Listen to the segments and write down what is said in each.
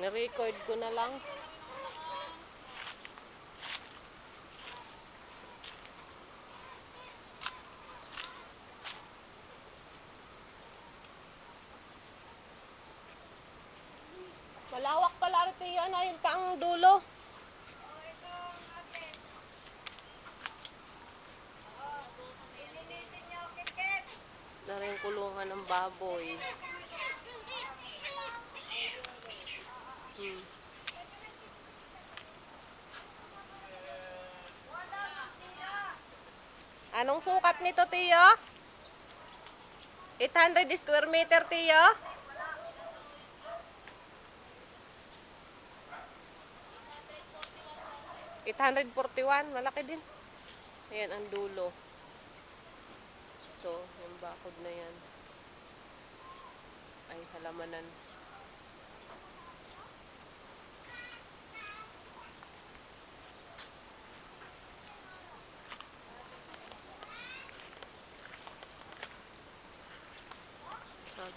I-record ko na lang. Malawak pala ito yan. Ayun pa ang dulo. Na rin kulungan ng baboy. Anong sukat nito, Tiyo? 800 square meter, Tiyo? 841, malaki din. Ayan ang dulo. So, yung bakod na yan. Ay, halamanan. So,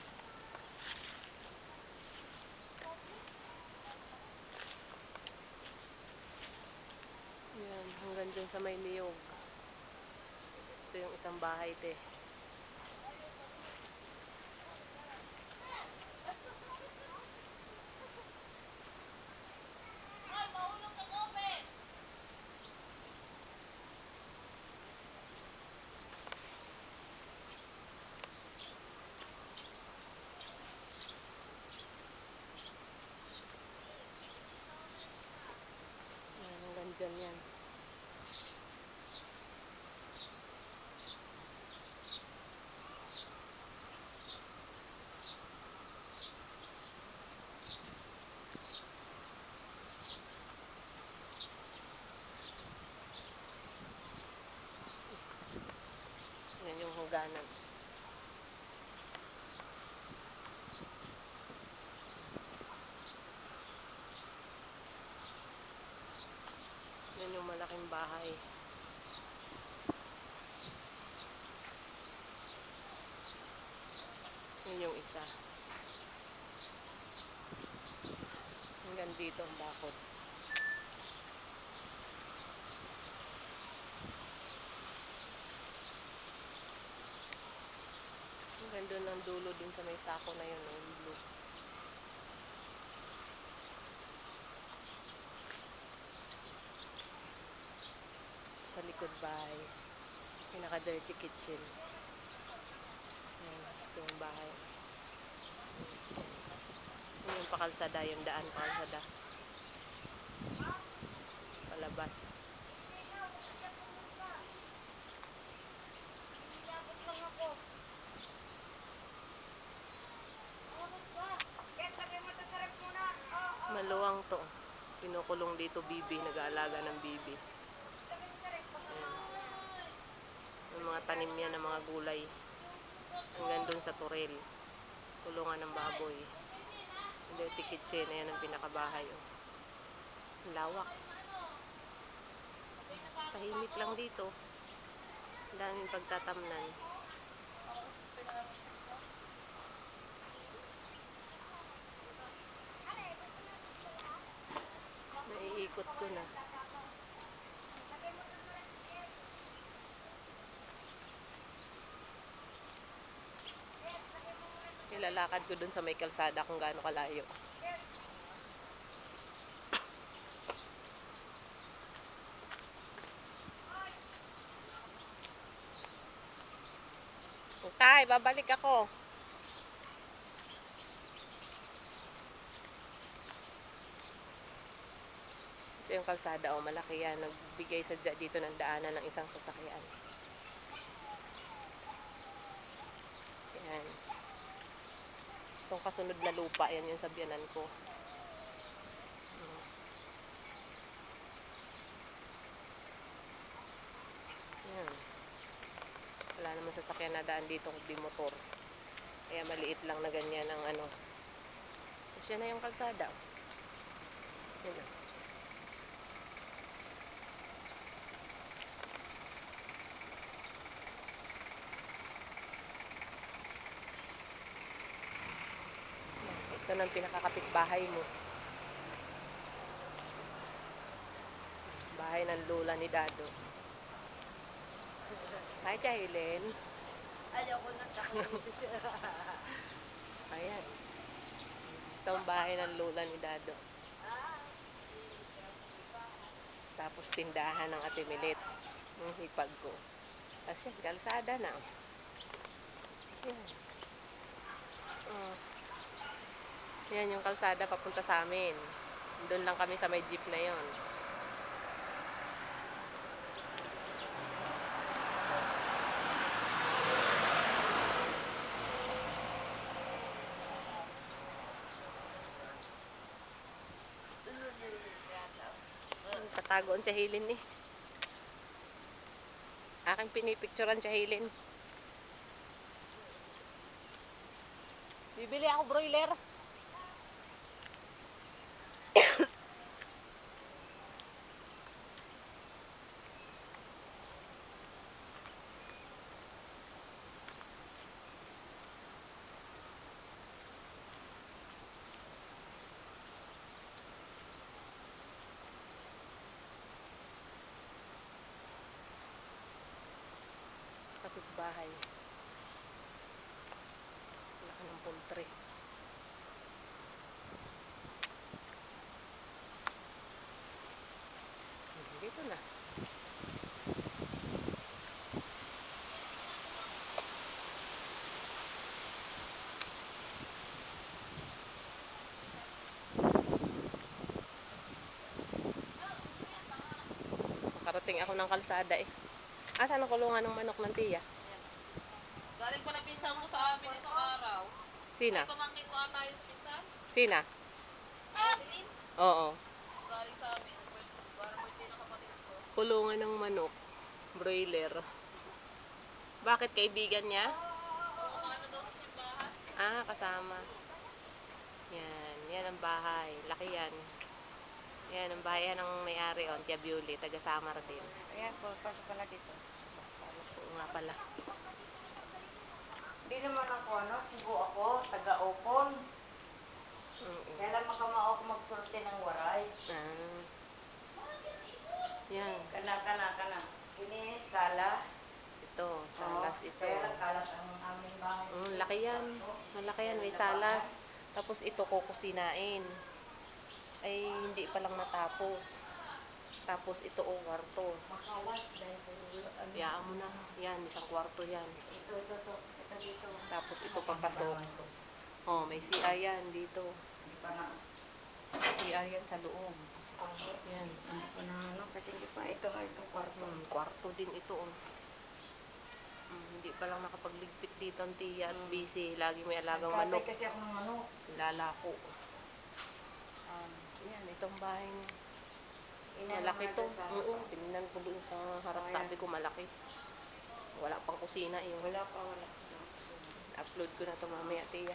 yan, hanggang dyan sa may niyog. Ito yung isang bahay, te. Yan, hanggang dyan yan. Yan yung hangganan. Yan yung malaking bahay. Yan yung isa. Hanggang dito ang bakod. Hanggang doon ang dulo dun sa may sako na yun, yung blue. Sa likod bahay. Pinaka-dirty kitchen. Ayan, ito yung bahay. Ayan yung pakalsada, yung daan pakalsada. Palabas. Maluwang to. Pinukulong dito bibi, nag-aalaga ng bibi. Ayan. Yung mga tanim yan ng mga gulay. Hanggang dun sa turel. Kulungan ng baboy. Dirty kitchen, ayan ang pinakabahay. Oh. Lawak. Tahimik lang dito. Daming pagtatamnan. Naiikot ko na. Ilalakad ko dun sa may kalsada kung gaano kalayo. Tay, babalik ako. Ito yung kalsada, oh, malaki yan. Nagbigay sadya dito ng daanan ng isang sasakyan. Yan. Itong kasunod na lupa, yan yung sabyanan ko. Yan. Wala naman sasakyan na daan dito kundi motor. Kaya maliit lang na ganyan ang ano. Tapos yan na yung kalsada. Yan na. Ito na ang pinakakapit bahay mo. bahay ng lola ni Dado. Hi, Kailin. Ayoko na takot. Ayan. Ito ang bahay ng lola ni Dado. Tapos tindahan ng Ate Milit. Yung hipag ko. Tapos yan, kalsada na. Yan. Yan yung kalsada papunta sa amin. Doon lang kami sa may jeep na yon. Katagoon siya Hilin eh. Aking pinipicturan siya Hilin. Bibili ako broiler. Kapitbahay. Laki ng poultry. Dito na. Makarating ako ng kalsada eh. Asan ang kulungan ng manok ng tiya? Galing pala pinsan mo sa amin isang araw. Sina? Ay, pamangkin mo ata yung pinsan? Sina? Madeline? Oo. Galing sa amin. Para birthday ng kapatid ko. Kulungan ng manok. Broiler. Bakit kaibigan niya? Oo, ano daw sa simbahan? Ah, kasama. Yan. Yan ang bahay. Laki yan. Yan ang bahay yan ang may-ari on. Tia Bewley. Taga Samar din. Ayan po, pasok ka na dito. Oo nga pala. Hindi naman ako subo ako, taga-opon. Kaya lang makamao ako magsulti ng waray. Ah. Yan. Kana. Kini sala. Ito. Salas ito. Kaya lang kalat ang aming bahay. Laki yan. Malaki yan. May salas. Tapos ito kukusinain. Ay, hindi pa lang natapos. Tapos ito kwarto. Makalat dahil Yaan mo na. Yan, isang kwarto yan. Ito dito. Tapos ito papasok. Oh, may CR yan dito. Hindi pa na. CR yan sa loob. Yan. Hindi pa na kasi hindi pa itong kwarto. Kwarto din ito. Hindi pa lang nakapagligpit dito ang tiya at busy. Lagi may alagang manok. Kasi ako ng manok. Lalako. Yan, itong bahay niya. Malaki to. Oo, tinignan ko dun sa harap. Sabi ko malaki. Wala pang kusina eh. Wala pa. Upload ko na to mamaya, tiya.